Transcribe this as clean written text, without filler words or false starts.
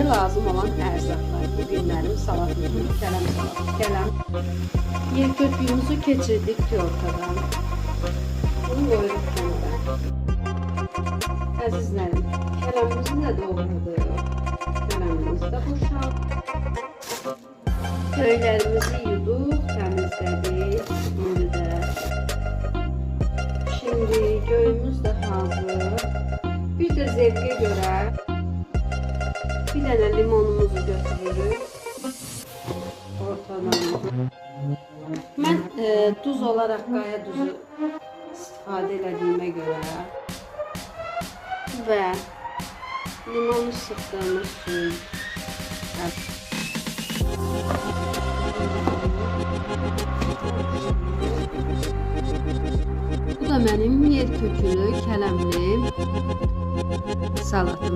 lazım olan ərzaqlar. Bu günlərim salatımız, kələm salatı. Kələm. Yer köpüğümüzü keçirdik ortadan. Bunu koyduk kenara. Əzizlərim, kələmimizi də doğradık. Kələmimizi də boşaltdık. Köylərimizi yuduq, təmizlədik. Şimdi göyümüz de hazır. Bir de zevke göre bir tane limonumuzu götürürük. Ortadan. Ben tuz olarak qaya tuzu istifadə etdiyimə görə və limonu sıxdığımız suyu. Bu da benim yer kökülü, kələmli salatım.